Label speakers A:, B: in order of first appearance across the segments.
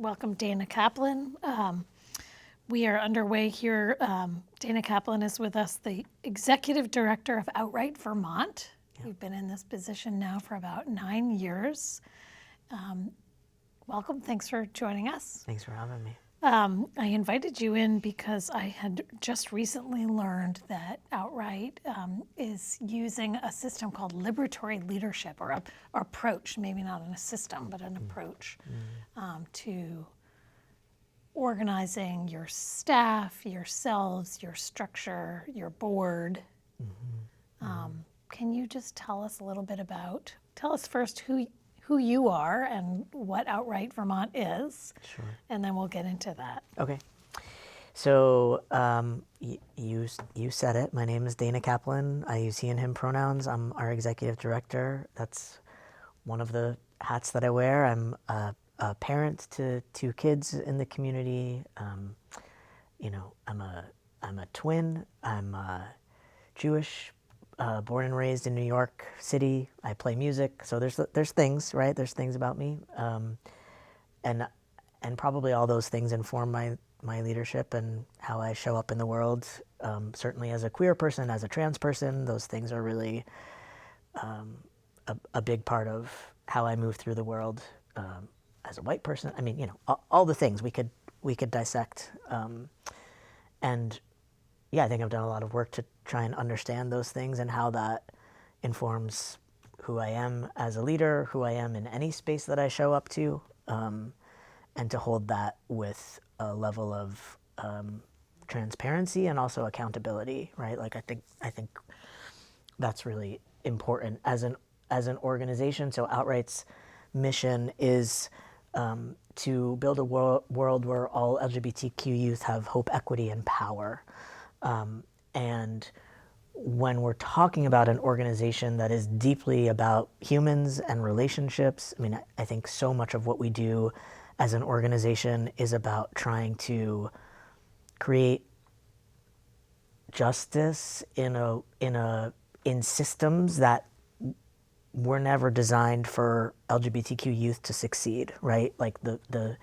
A: welcome Dana Kaplan. We are underway here. Dana Kaplan is with us, the Executive Director of Outright Vermont. Yeah. You've been in this position now for about 9 years. Welcome, thanks for joining us.
B: Thanks for having me.
A: I invited you in because I had just recently learned that Outright is using a system called Liberatory leadership, or a approach, maybe not a system, but an approach to organizing your staff, yourselves, your structure, your board. Can you just tell us a little bit about, tell us first who you are and what Outright Vermont is,
B: Sure.
A: And then we'll get into that.
B: Okay. So you said it. My name is Dana Kaplan. I use he and him pronouns. I'm our executive director. That's one of the hats that I wear. I'm a parent to 2 kids in the community. I'm a twin. I'm Jewish. Born and raised in New York City. I play music, so there's things, right? There's things about me, and probably all those things inform my leadership and how I show up in the world. Certainly, as a queer person, as a trans person, those things are really a big part of how I move through the world. As a white person, I mean, all the things we could dissect, and yeah, I think I've done a lot of work to try and understand those things and how that informs who I am as a leader, who I am in any space that I show up to, and to hold that with a level of transparency and also accountability, right? Like I think that's really important as an organization. So Outright's mission is to build a world where all LGBTQ youth have hope, equity, and power. And when we're talking about an organization that is deeply about humans and relationships, I mean, I think so much of what we do as an organization is about trying to create justice in systems that were never designed for LGBTQ youth to succeed, right? Like the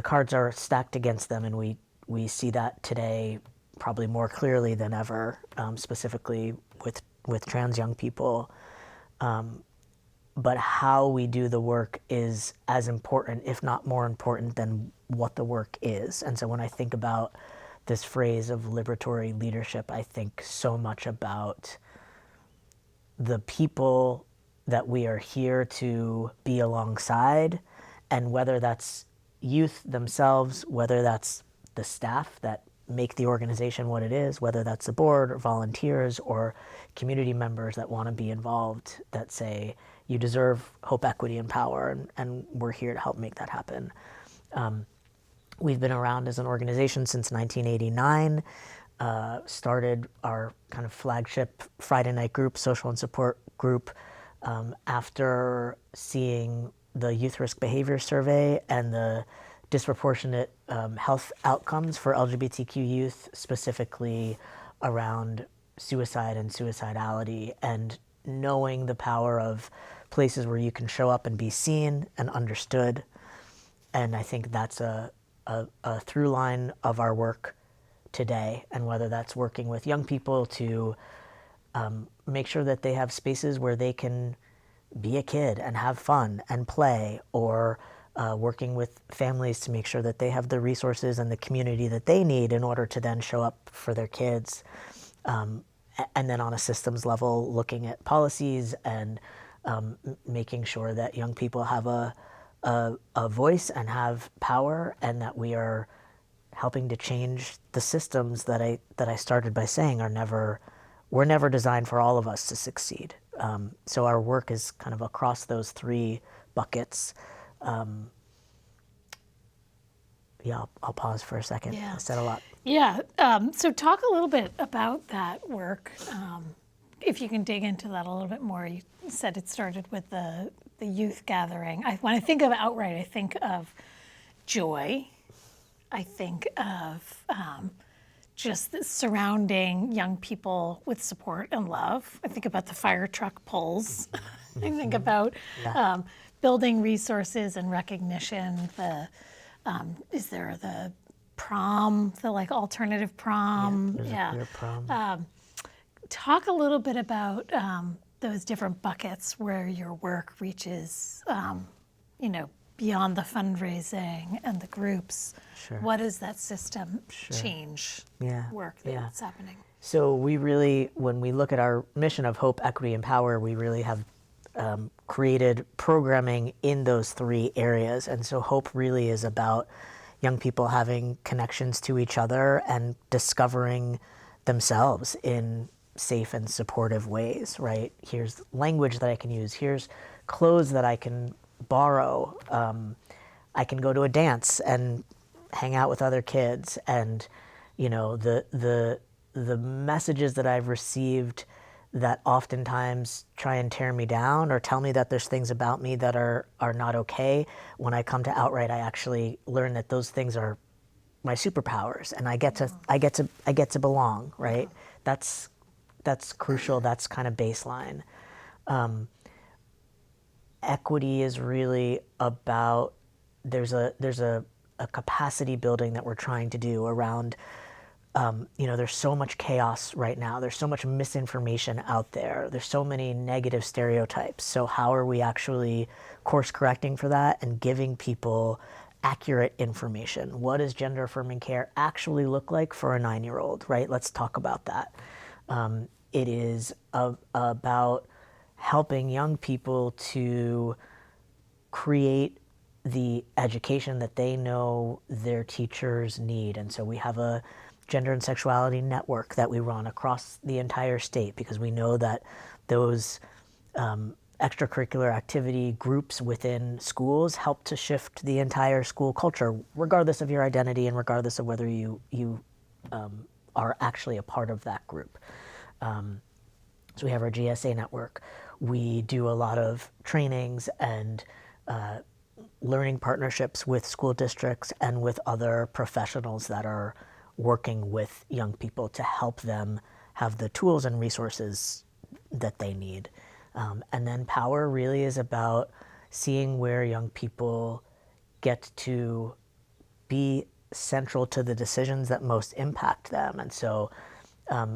B: cards are stacked against them, and we see that today probably more clearly than ever, specifically with trans young people. But how we do the work is as important, if not more important, than what the work is. And so when I think about this phrase of liberatory leadership, I think so much about the people that we are here to be alongside, and whether that's youth themselves, whether that's the staff that make the organization what it is, whether that's the board or volunteers or community members that want to be involved, that say, you deserve hope, equity, and power, and we're here to help make that happen. We've been around as an organization since 1989, started our kind of flagship Friday night group, social and support group, after seeing the Youth Risk Behavior Survey and the disproportionate health outcomes for LGBTQ youth, specifically around suicide and suicidality, and knowing the power of places where you can show up and be seen and understood. And I think that's a through line of our work today, and whether that's working with young people to make sure that they have spaces where they can be a kid and have fun and play, or working with families to make sure that they have the resources and the community that they need in order to then show up for their kids. And then on a systems level, looking at policies and making sure that young people have a voice and have power, and that we are helping to change the systems that I started by saying were never designed for all of us to succeed. So our work is kind of across those 3 buckets. Yeah, I'll pause for a second.
A: Yeah.
B: I said a lot.
A: Yeah, so talk a little bit about that work. If you can dig into that a little bit more. You said it started with the youth gathering. When I think of Outright, I think of joy. I think of just surrounding young people with support and love. I think about the fire truck pulls. I think about building resources and recognition. Is there the prom, the like alternative prom?
B: There's a queer prom.
A: Talk a little bit about those different buckets where your work reaches, beyond the fundraising and the groups.
B: Sure.
A: What is that system change work that's happening?
B: So we really, when we look at our mission of hope, equity, and power, we really have created programming in those 3 areas. And so hope really is about young people having connections to each other and discovering themselves in safe and supportive ways, right? Here's language that I can use. Here's clothes that I can borrow. I can go to a dance and hang out with other kids. And, the messages that I've received that oftentimes try and tear me down or tell me that there's things about me that are not okay. When I come to Outright, I actually learn that those things are my superpowers, and I get to belong, right? That's crucial. That's kind of baseline. Equity is really about there's a capacity building that we're trying to do around. There's so much chaos right now. There's so much misinformation out there. There's so many negative stereotypes. So how are we actually course correcting for that and giving people accurate information? What does gender affirming care actually look like for a 9-year-old, right? Let's talk about that. It is about helping young people to create the education that they know their teachers need. And so we have a gender and sexuality network that we run across the entire state because we know that those extracurricular activity groups within schools help to shift the entire school culture, regardless of your identity and regardless of whether you are actually a part of that group. So we have our GSA network. We do a lot of trainings and learning partnerships with school districts and with other professionals that are working with young people to help them have the tools and resources that they need. And then power really is about seeing where young people get to be central to the decisions that most impact them. And so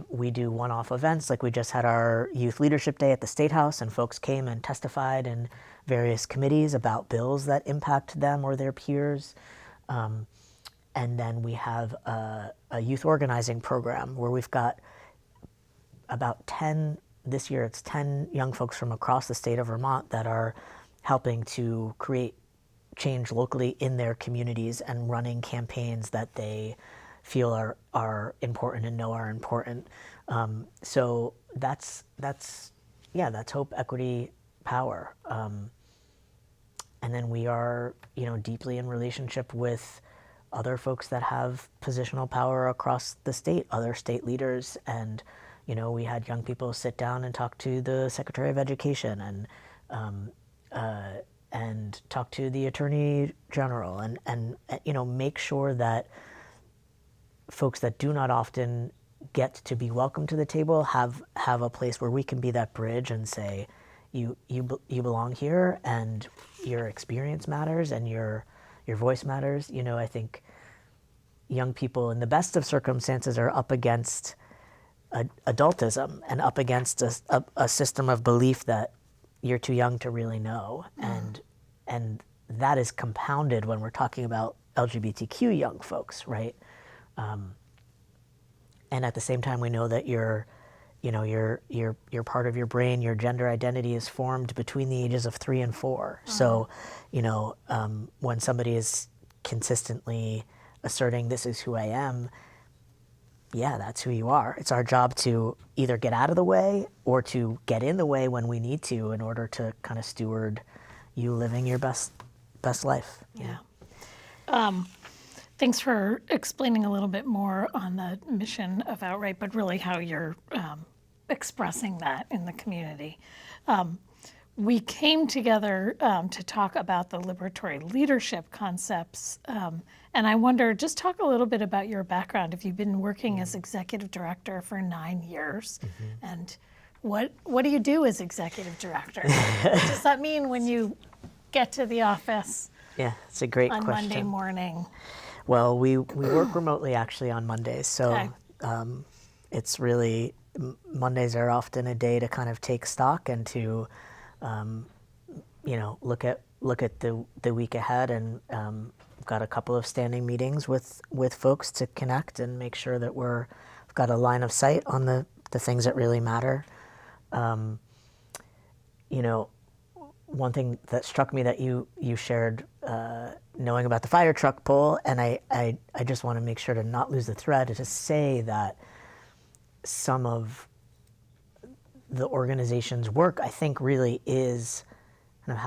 B: we do one-off events, like we just had our Youth Leadership Day at the State House, and folks came and testified in various committees about bills that impact them or their peers. And then we have a youth organizing program where we've got about 10, this year it's 10 young folks from across the state of Vermont that are helping to create change locally in their communities and running campaigns that they feel are important and know are important. So that's hope, equity, power. And then we are, deeply in relationship with other folks that have positional power across the state, other state leaders. And, we had young people sit down and talk to the Secretary of Education and talk to the Attorney General and make sure that folks that do not often get to be welcome to the table have a place where we can be that bridge and say, you belong here, and your experience matters, and your voice matters. I think young people in the best of circumstances are up against adultism and up against a system of belief that you're too young to really know. And that is compounded when we're talking about LGBTQ young folks, right? And at the same time, we know that your part of your brain, your gender identity is formed between the ages of 3 and 4. So, when somebody is consistently asserting this is who I am, that's who you are. It's our job to either get out of the way or to get in the way when we need to in order to kind of steward you living your best life.
A: Yeah. Thanks for explaining a little bit more on the mission of Outright, but really how you're expressing that in the community. We came together to talk about the liberatory leadership concepts, and I wonder, just talk a little bit about your background. If you've been working as executive director for 9 years, and what do you do as executive director? What does that mean when you get to the office
B: Yeah, it's a great
A: on
B: question.
A: Monday morning?
B: Well, we work remotely actually on Mondays, so
A: Okay.
B: it's really Mondays are often a day to kind of take stock and to look at the week ahead, and got a couple of standing meetings with folks to connect and make sure that we've got a line of sight on the things that really matter. One thing that struck me that you shared, knowing about the fire truck poll, and I just want to make sure to not lose the thread, is to say that some of the organization's work, I think, really is kind of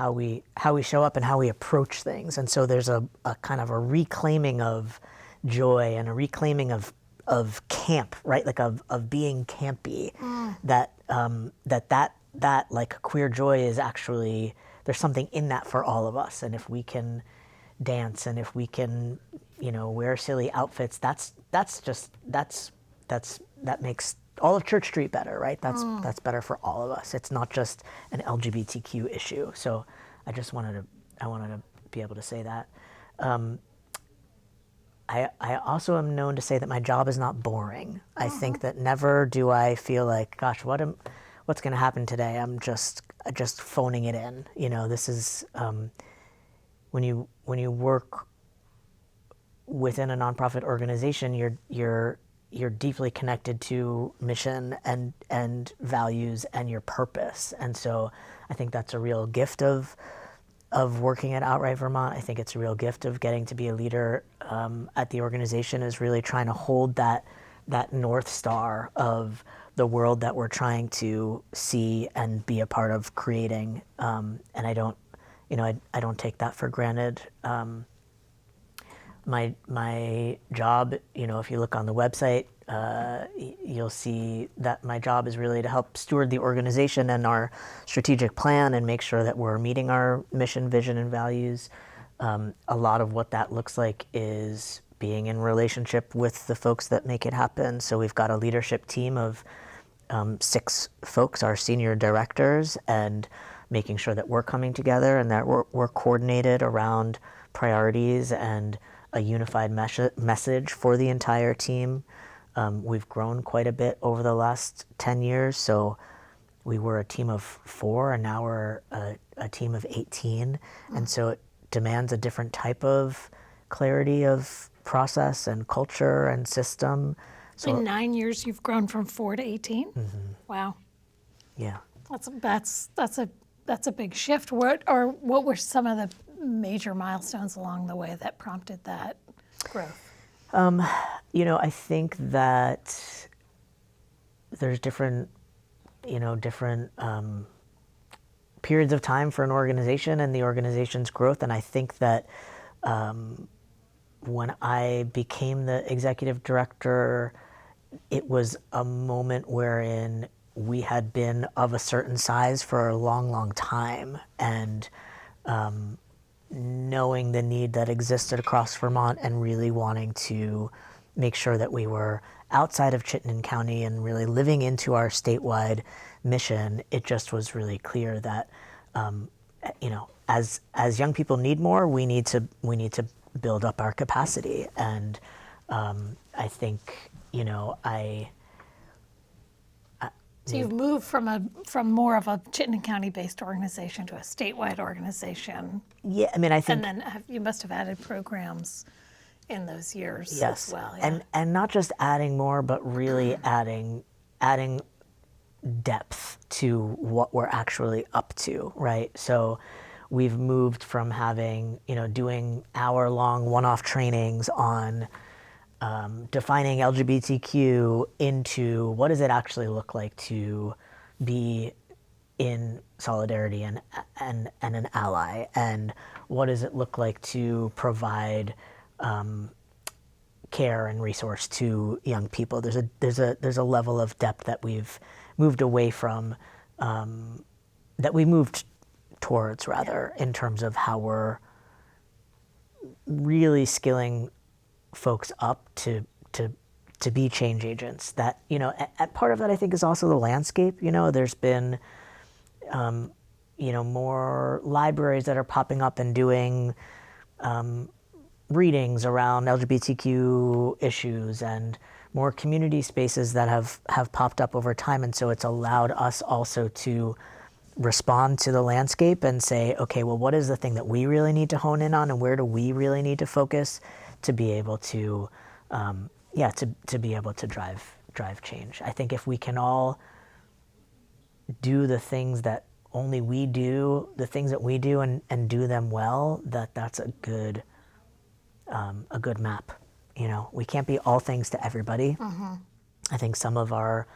B: how we show up and how we approach things. And so there's a kind of a reclaiming of joy and a reclaiming of camp, right? Like of being campy. That like queer joy is actually, there's something in that for all of us. And if we can dance and if we can, wear silly outfits, that makes all of Church Street better, right? That's better for all of us. It's not just an LGBTQ issue. So I wanted to be able to say that. I also am known to say that my job is not boring. I think that never do I feel like, gosh, what's going to happen today? I'm just phoning it in. This is when you work within a nonprofit organization, you're deeply connected to mission and values and your purpose. And so I think that's a real gift of working at Outright Vermont. I think it's a real gift of getting to be a leader at the organization, is really trying to hold that North Star of the world that we're trying to see and be a part of creating. And I don't take that for granted. My job, if you look on the website, you'll see that my job is really to help steward the organization and our strategic plan and make sure that we're meeting our mission, vision, and values. A lot of what that looks like is being in relationship with the folks that make it happen. So we've got a leadership team of 6 folks, our senior directors, and making sure that we're coming together and that we're coordinated around priorities and a unified message for the entire team. We've grown quite a bit over the last 10 years. So we were a team of 4 and now we're a team of 18. And so it demands a different type of clarity of process and culture and system. So
A: In 9 years, you've grown from 4 to 18? Wow.
B: yeah.
A: That's a big shift. What were some of the major milestones along the way that prompted that growth?
B: I think that there's different periods of time for an organization and the organization's growth. And I think that when I became the executive director, it was a moment wherein we had been of a certain size for a long, long time. And knowing the need that existed across Vermont and really wanting to make sure that we were outside of Chittenden County and really living into our statewide mission, it just was really clear that, as young people need more, we need to build up our capacity. And I think,
A: So you've moved from more of a Chittenden County-based organization to a statewide organization,
B: yeah, I mean, I think,
A: and then you must have added programs in those years
B: yes,
A: as well. Yeah.
B: and not just adding more, but really adding depth to what we're actually up to, right? So we've moved from having, doing hour-long one-off trainings on defining LGBTQ into what does it actually look like to be in solidarity and an ally, and what does it look like to provide care and resource to young people. There's a level of depth that we've moved away from, that we moved towards rather, in terms of how we're really skilling folks up to be change agents. That, part of that I think is also the landscape. There's been more libraries that are popping up and doing readings around LGBTQ issues, and more community spaces that have popped up over time. And so it's allowed us also to respond to the landscape and say, okay, well, what is the thing that we really need to hone in on, and where do we really need to focus to be able to, to be able to drive change. I think if we can all do the things that only we do, the things that we do, and do them well, that's a good map. We can't be all things to everybody. I think some of our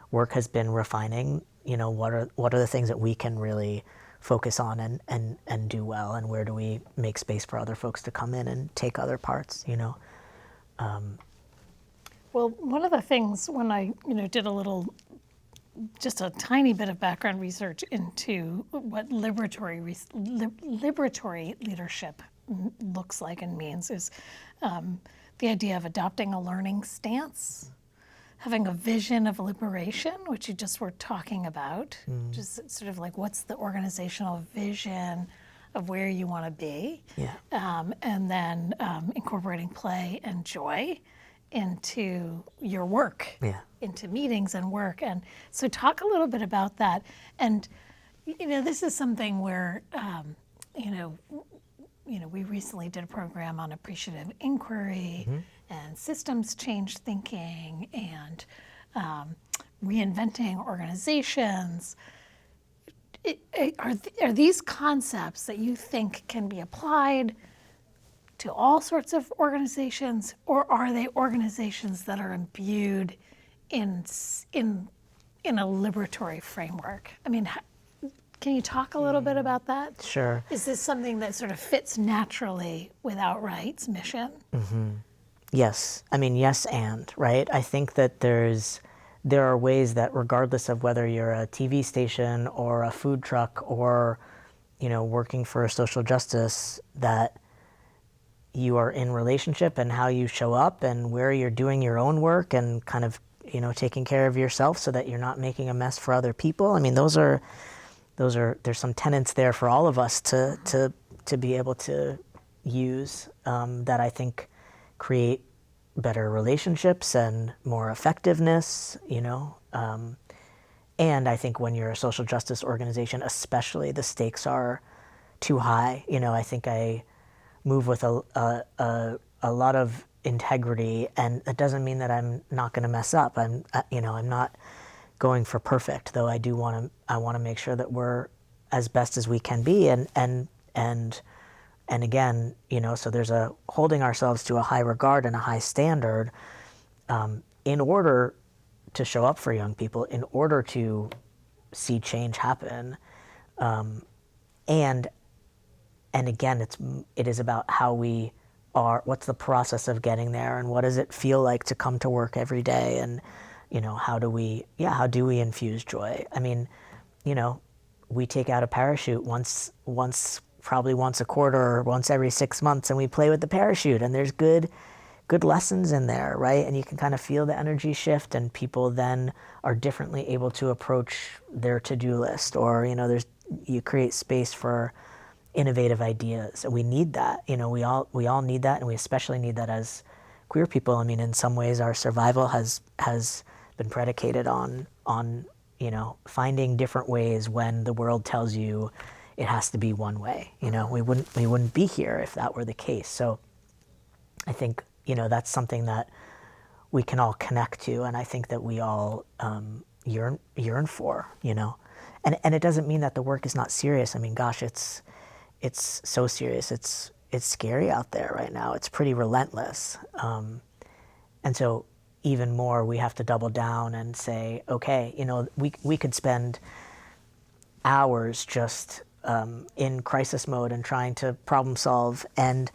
B: work has been refining, what are the things that we can really focus on and do well, and where do we make space for other folks to come in and take other parts,
A: Well, one of the things when I, did just a tiny bit of background research into what liberatory leadership looks like and means is the idea of adopting a learning stance, having a vision of liberation, which you just were talking about, just sort of like what's the organizational vision of where you want to be, and then incorporating play and joy into your work, into meetings and work. And so talk a little bit about that. And, this is something where, we recently did a program on appreciative inquiry and systems change thinking and reinventing organizations. Are these concepts that you think can be applied to all sorts of organizations, or are they organizations that are imbued in a liberatory framework? I mean, can you talk a little bit about that?
B: Sure.
A: Is this something that sort of fits naturally with Outright's mission?
B: Yes. I mean, yes, and, right? I think that there are ways that regardless of whether you're a TV station or a food truck or, working for social justice, that you are in relationship and how you show up and where you're doing your own work and kind of, taking care of yourself so that you're not making a mess for other people. I mean, there's some tenets there for all of us to be able to use that I think create better relationships and more effectiveness, and I think when you're a social justice organization, especially, the stakes are too high. I think I move with a lot of integrity, and that doesn't mean that I'm not going to mess up. I'm not going for perfect, though. I want to make sure that we're as best as we can be, and again, so there's a holding ourselves to a high regard and a high standard, in order to show up for young people, in order to see change happen, and again, it is about how we are. What's the process of getting there, and what does it feel like to come to work every day, and how do we infuse joy? I mean, we take out a parachute probably once a quarter or once every 6 months, and we play with the parachute, and there's good lessons in there, right? And you can kind of feel the energy shift, and people then are differently able to approach their to-do list, or you create space for innovative ideas. And we need that. We all need that, and we especially need that as queer people. I mean, in some ways, our survival has been predicated on finding different ways when the world tells you it has to be one way. We wouldn't be here if that were the case. So I think that's something that we can all connect to, and I think that we all yearn for. And it doesn't mean that the work is not serious. I mean, gosh, it's so serious. It's scary out there right now. It's pretty relentless. And so even more, we have to double down and say, okay, we could spend hours just in crisis mode and trying to problem solve, and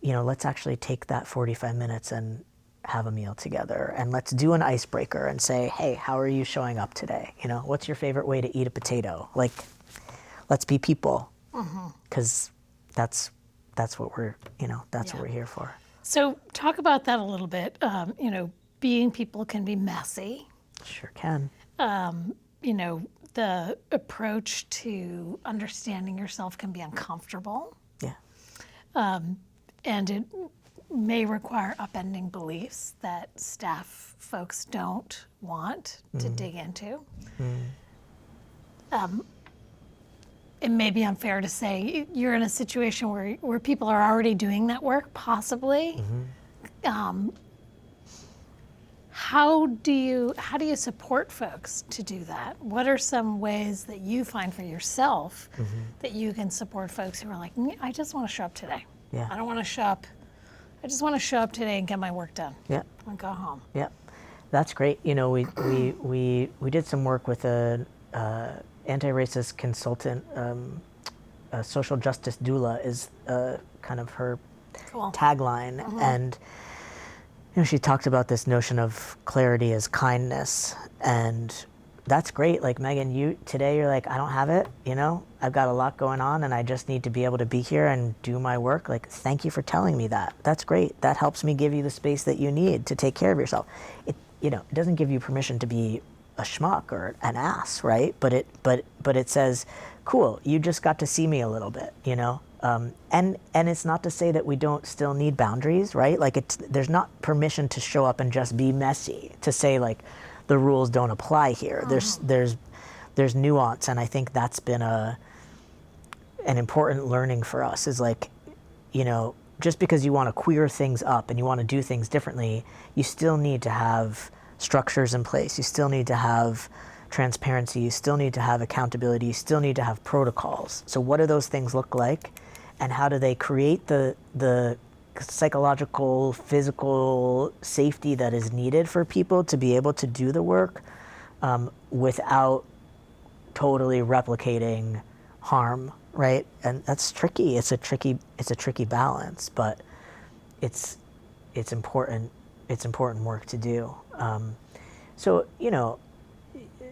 B: let's actually take that 45 minutes and have a meal together, and let's do an icebreaker and say, hey, how are you showing up today? What's your favorite way to eat a potato? Like, let's be people, because that's what we're what we're here for.
A: So talk about that a little bit. Being people can be messy.
B: Sure can.
A: the approach to understanding yourself can be uncomfortable,
B: Yeah.
A: and it may require upending beliefs that staff folks don't want to dig into. It may be unfair to say you're in a situation where people are already doing that work, possibly. How do you support folks to do that? What are some ways that you find for yourself that you can support folks who are like, I just want to show up today.
B: Yeah.
A: I don't want to show up. I just want to show up today and get my work done.
B: Yeah.
A: And go home.
B: Yeah, that's great. You know, we did some work with an anti-racist consultant. A social justice doula is kind of her
A: Cool.
B: tagline, and you know, she talked about this notion of clarity as kindness, and that's great. Like Meghan, you're like, I don't have it. You know, I've got a lot going on, and I just need to be able to be here and do my work. Like, thank you for telling me that. That's great. That helps me give you the space that you need to take care of yourself. It doesn't give you permission to be a schmuck or an ass, right? But it says, cool, you just got to see me a little bit, you know? And it's not to say that we don't still need boundaries, right? Like there's not permission to show up and just be messy, to say like the rules don't apply here. There's nuance, and I think that's been an important learning for us, is like, you know, just because you want to queer things up and you want to do things differently, you still need to have structures in place. You still need to have transparency. You still need to have accountability. You still need to have protocols. So what do those things look like, and how do they create the psychological, physical safety that is needed for people to be able to do the work without totally replicating harm, right? And that's tricky. It's a tricky balance, but it's important. It's important work to do. So, you know,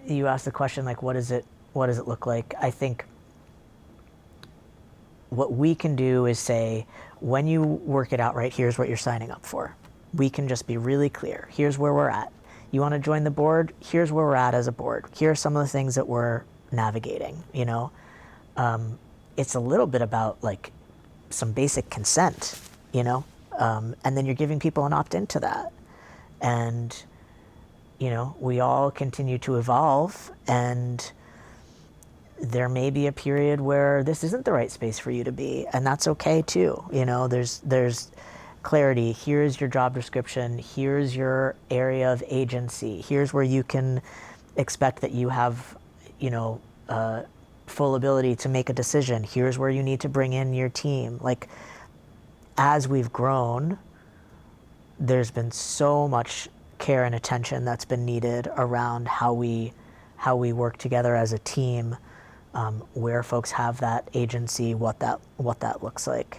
B: you asked the question, like, what does it look like? I think what we can do is say, when you work it out right, here's what you're signing up for. We can just be really clear. Here's where we're at. You want to join the board? Here's where we're at as a board. Here are some of the things that we're navigating, you know? It's a little bit about like some basic consent, you know? And then you're giving people an opt-in to that. And, you know, we all continue to evolve, and there may be a period where this isn't the right space for you to be, and that's okay too. You know, there's clarity. Here's your job description. Here's your area of agency. Here's where you can expect that you have, you know, full ability to make a decision. Here's where you need to bring in your team. Like, as we've grown, there's been so much care and attention that's been needed around how we work together as a team, where folks have that agency, what that looks like,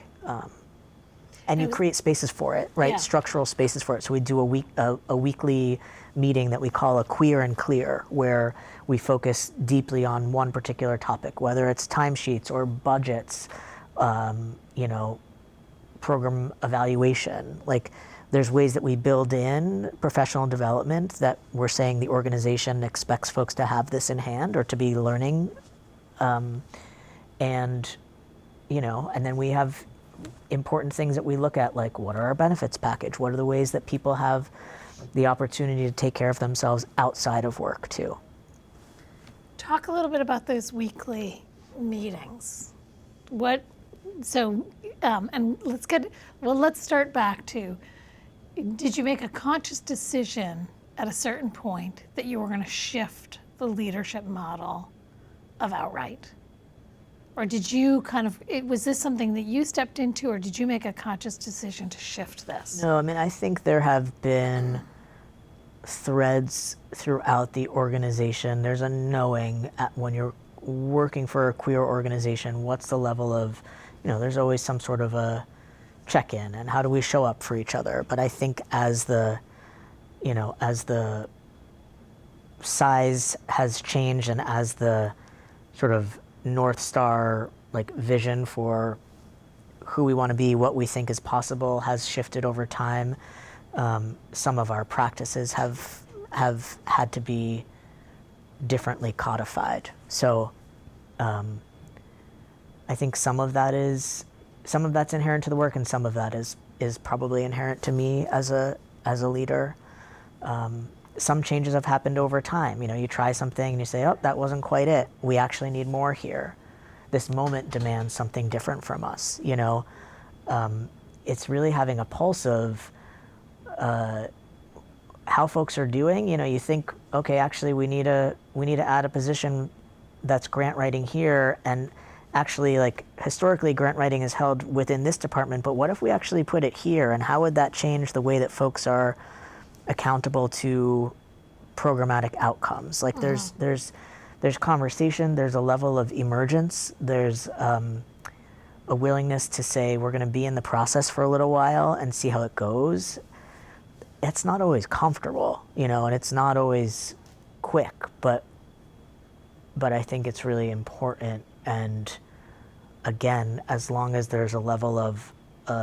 B: and you create spaces for it, right?
A: Yeah.
B: Structural spaces for it. So we do a weekly meeting that we call a Queer and Clear, where we focus deeply on one particular topic, whether it's timesheets or budgets, you know, program evaluation. Like, there's ways that we build in professional development that we're saying the organization expects folks to have this in hand or to be learning. And, you know, and then we have important things that we look at, like, what are our benefits package? What are the ways that people have the opportunity to take care of themselves outside of work too?
A: Talk a little bit about those weekly meetings. And let's start back to, did you make a conscious decision at a certain point that you were going to shift the leadership model of Outright? Or did you was this something that you stepped into, or did you make a conscious decision to shift this?
B: No, I mean, I think there have been threads throughout the organization. There's a knowing when you're working for a queer organization, what's the level of, you know, there's always some sort of a check-in, and how do we show up for each other? But I think as the size has changed, and as the sort of North Star, like, vision for who we want to be, what we think is possible, has shifted over time, some of our practices have had to be differently codified. So I think some of that's inherent to the work, and some of that is probably inherent to me as a leader. Some changes have happened over time. You try something and you say, oh, that wasn't quite it. We actually need more here. This moment demands something different from us. It's really having a pulse of how folks are doing. You think, okay, actually we need to add a position that's grant writing here, and actually, like, historically grant writing is held within this department, but what if we actually put it here, and how would that change the way that folks are accountable to programmatic outcomes? Like, there's conversation, there's a level of emergence, there's a willingness to say we're going to be in the process for a little while and see how it goes. It's not always comfortable, and it's not always quick, but I think it's really important. And again, as long as there's a level of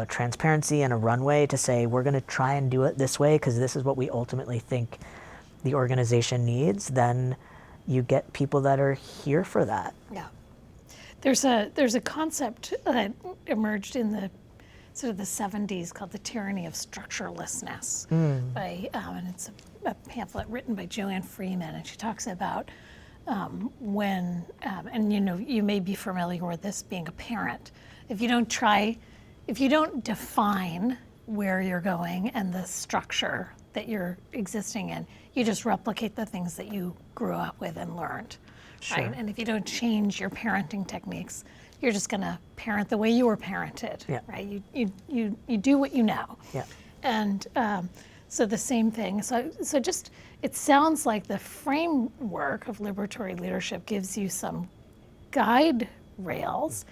B: transparency and a runway to say we're going to try and do it this way because this is what we ultimately think the organization needs, then you get people that are here for that.
A: Yeah. There's a concept that emerged in the sort of the 70s called the tyranny of structurelessness. And it's a pamphlet written by Joanne Freeman, and she talks about when, and you may be familiar with this being a parent, if you don't define where you're going and the structure that you're existing in, you just replicate the things that you grew up with and learned.
B: Sure.
A: Right? And if you don't change your parenting techniques, you're just going to parent the way you were parented.
B: Yeah.
A: Right? You do what you know.
B: Yeah.
A: And so the same thing. So just, it sounds like the framework of liberatory leadership gives you some guide rails,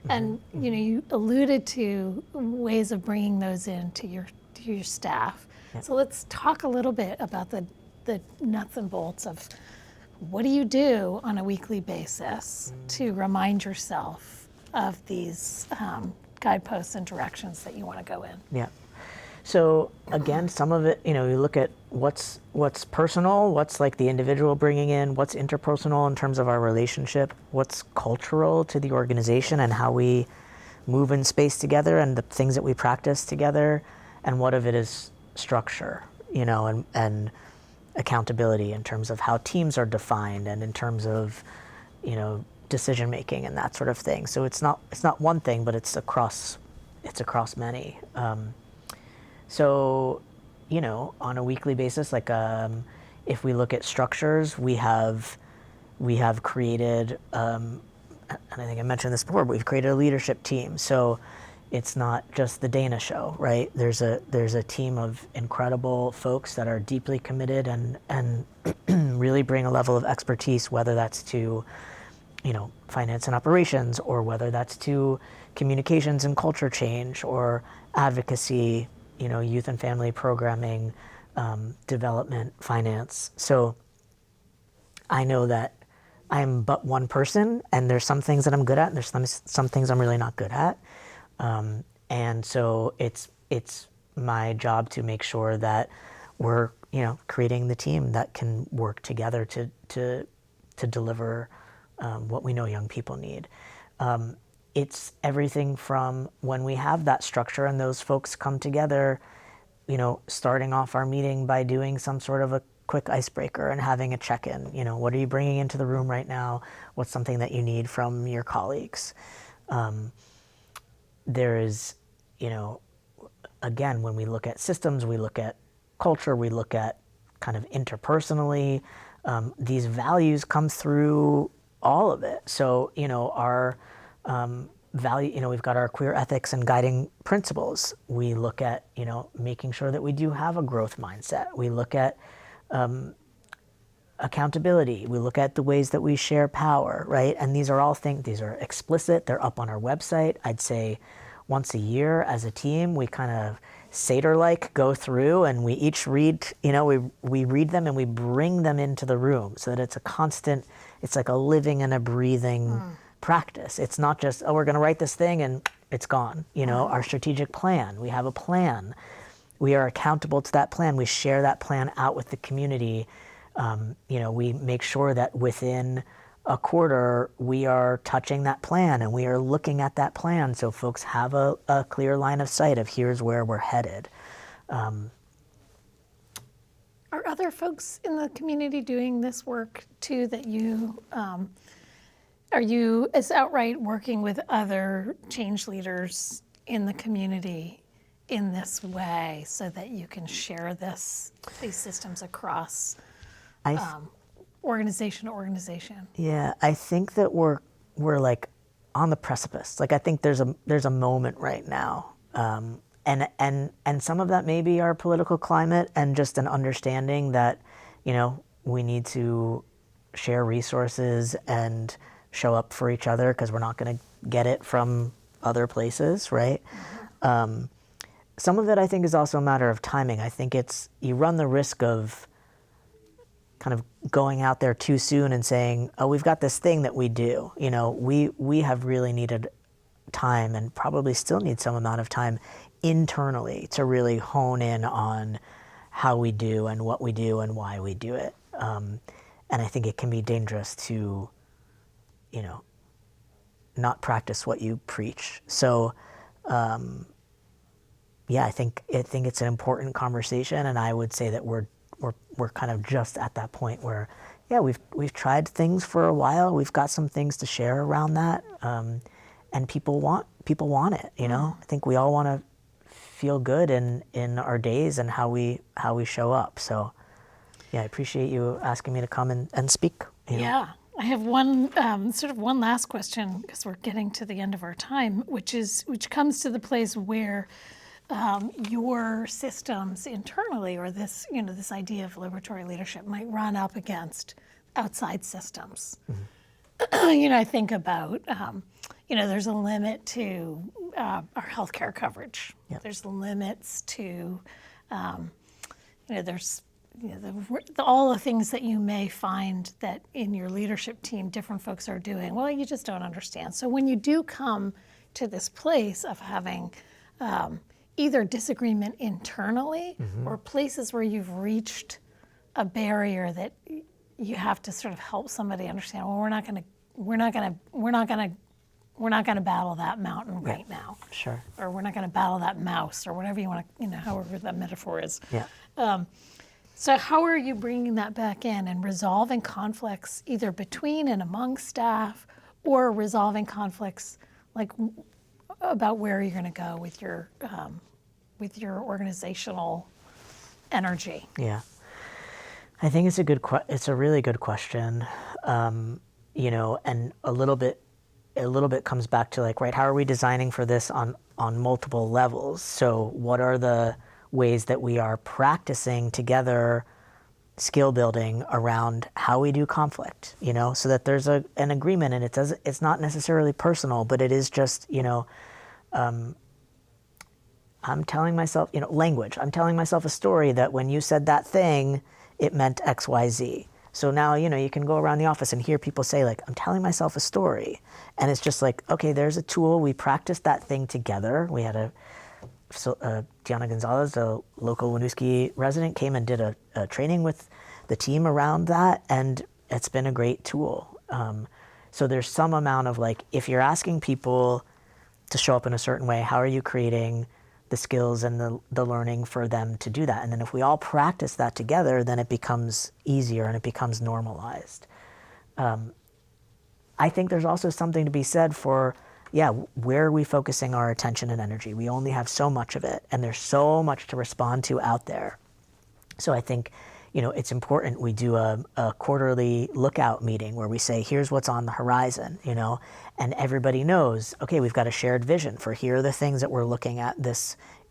A: and you alluded to ways of bringing those to your staff.
B: Yeah.
A: So let's talk a little bit about the nuts and bolts of what do you do on a weekly basis to remind yourself of these guideposts and directions that you want to go in.
B: Yeah. So again, some of it, you look at what's personal, what's like the individual bringing in, what's interpersonal in terms of our relationship, what's cultural to the organization and how we move in space together and the things that we practice together, and what of it is structure, and accountability in terms of how teams are defined and in terms of, decision making and that sort of thing. So it's not one thing, but it's across many. So, on a weekly basis, like if we look at structures, we have created, and I think I mentioned this before, but we've created a leadership team. So it's not just the Dana show, right? There's a team of incredible folks that are deeply committed and really bring a level of expertise, whether that's to, finance and operations, or whether that's to communications and culture change, or advocacy, youth and family programming, development, finance. So I know that I'm but one person, and there's some things that I'm good at, and there's some things I'm really not good at. And so it's my job to make sure that we're, creating the team that can work together to deliver what we know young people need. It's everything from when we have that structure and those folks come together, starting off our meeting by doing some sort of a quick icebreaker and having a check-in. What are you bringing into the room right now? What's something that you need from your colleagues? There is, again, when we look at systems, we look at culture, we look at kind of interpersonally, these values come through all of it. So, our value, we've got our queer ethics and guiding principles. We look at, making sure that we do have a growth mindset. We look at accountability. We look at the ways that we share power, right? And these are all things, these are explicit, they're up on our website. I'd say once a year as a team, we kind of Seder-like go through and we each read, we read them and we bring them into the room so that it's a constant, it's like a living and a breathing practice. It's not just, oh, we're going to write this thing and it's gone. Our strategic plan, we have a plan. We are accountable to that plan. We share that plan out with the community. We make sure that within a quarter we are touching that plan and we are looking at that plan so folks have a clear line of sight of here's where we're headed.
A: Are other folks in the community doing this work too that you, are you as Outright working with other change leaders in the community in this way so that you can share these systems across organization to organization?
B: Yeah, I think that we're like on the precipice. Like I think there's a moment right now. And some of that may be our political climate and just an understanding that, we need to share resources and show up for each other because we're not going to get it from other places, right? Mm-hmm. Some of it I think is also a matter of timing. I think you run the risk of kind of going out there too soon and saying, oh, we've got this thing that we do. We have really needed time and probably still need some amount of time internally to really hone in on how we do and what we do and why we do it. And I think it can be dangerous to, not practice what you preach. So, I think it's an important conversation, and I would say that we're kind of just at that point where, we've tried things for a while. We've got some things to share around that, and people want it. I think we all want to feel good in our days and how we show up. So, I appreciate you asking me to come and speak.
A: Yeah, I have one last question because we're getting to the end of our time, which comes to the place where your systems internally, or this idea of liberatory leadership, might run up against outside systems. Mm-hmm. I think about there's a limit to our healthcare coverage. Yep. There's limits to there's all the things that you may find that in your leadership team different folks are doing. Well, you just don't understand. So when you do come to this place of having either disagreement internally, mm-hmm. or places where you've reached a barrier that you have to sort of help somebody understand, well, we're not going to battle that mountain right now.
B: Sure.
A: Or we're not going to battle that mouse, or whatever you want to, however that metaphor is.
B: Yeah.
A: So how are you bringing that back in and resolving conflicts either between and among staff, or resolving conflicts like about where you're going to go with your organizational energy?
B: Yeah, I think it's a really good question. And a little bit comes back to like, right, how are we designing for this on multiple levels? So what are the ways that we are practicing together skill building around how we do conflict, so that there's an agreement, and it's not necessarily personal, but it is just, I'm telling myself, language. I'm telling myself a story that when you said that thing, it meant X, Y, Z. So now, you can go around the office and hear people say, like, I'm telling myself a story. And it's just like, okay, there's a tool. We practiced that thing together. We had Diana Gonzalez, a local Winooski resident, came and did a training with the team around that. And it's been a great tool. So there's some amount of like, if you're asking people to show up in a certain way, how are you creating the skills and the learning for them to do that? And then if we all practice that together, then it becomes easier and it becomes normalized. I think there's also something to be said for, where are we focusing our attention and energy? We only have so much of it, and there's so much to respond to out there. So I think, it's important we do a quarterly lookout meeting where we say, here's what's on the horizon, and everybody knows, okay, we've got a shared vision for here are the things that we're looking at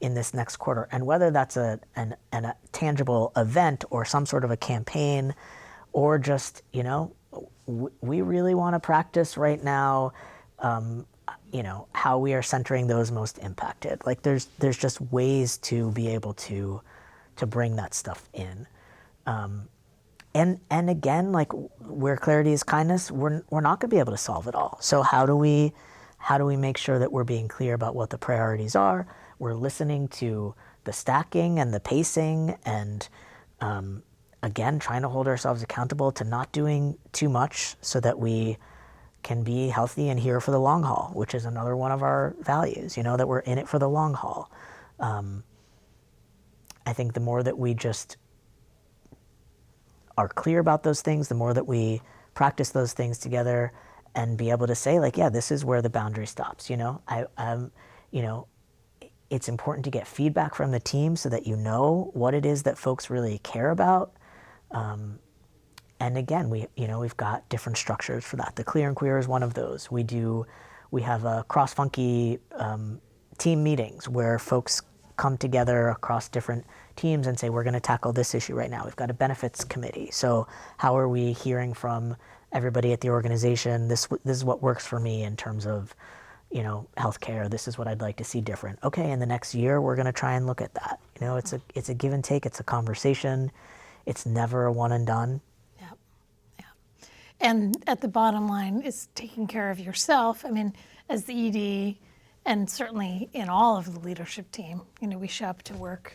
B: in this next quarter. And whether that's a tangible event or some sort of a campaign, or just, we really want to practice right now, how we are centering those most impacted. Like there's just ways to be able to bring that stuff in. And again, like where clarity is kindness, we're not going to be able to solve it all. So how do we make sure that we're being clear about what the priorities are? We're listening to the stacking and the pacing, and again, trying to hold ourselves accountable to not doing too much so that we can be healthy and here for the long haul, which is another one of our values, that we're in it for the long haul. I think the more that we just are clear about those things, the more that we practice those things together and be able to say, like, yeah, this is where the boundary stops. It's important to get feedback from the team so that you know what it is that folks really care about. And again, we've got different structures for that. The Clear and Queer is one of those. We have a cross-funky team meetings where folks come together across different teams and say, we're going to tackle this issue right now. We've got a benefits committee. So how are we hearing from everybody at the organization? This is what works for me in terms of, healthcare. This is what I'd like to see different. Okay, in the next year, we're going to try and look at that. It's a give and take. It's a conversation. It's never a one and done.
A: Yeah. And at the bottom line is taking care of yourself. I mean, as the ED, and certainly in all of the leadership team, we show up to work.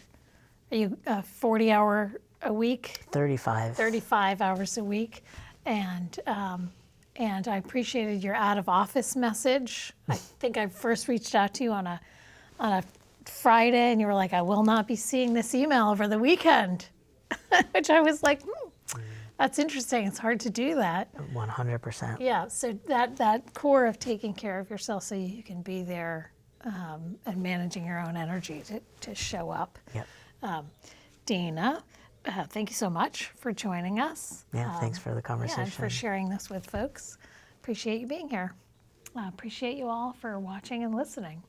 A: Are you 40 hour a week?
B: 35.
A: 35 hours a week. And I appreciated your out of office message. I think I first reached out to you on a Friday, and you were like, I will not be seeing this email over the weekend, which I was like, that's interesting. It's hard to do that.
B: 100%.
A: Yeah, so that core of taking care of yourself so you can be there and managing your own energy to show up.
B: Yep.
A: Dana, thank you so much for joining us.
B: Yeah, thanks for the conversation.
A: Yeah, and for sharing this with folks. Appreciate you being here. Appreciate you all for watching and listening.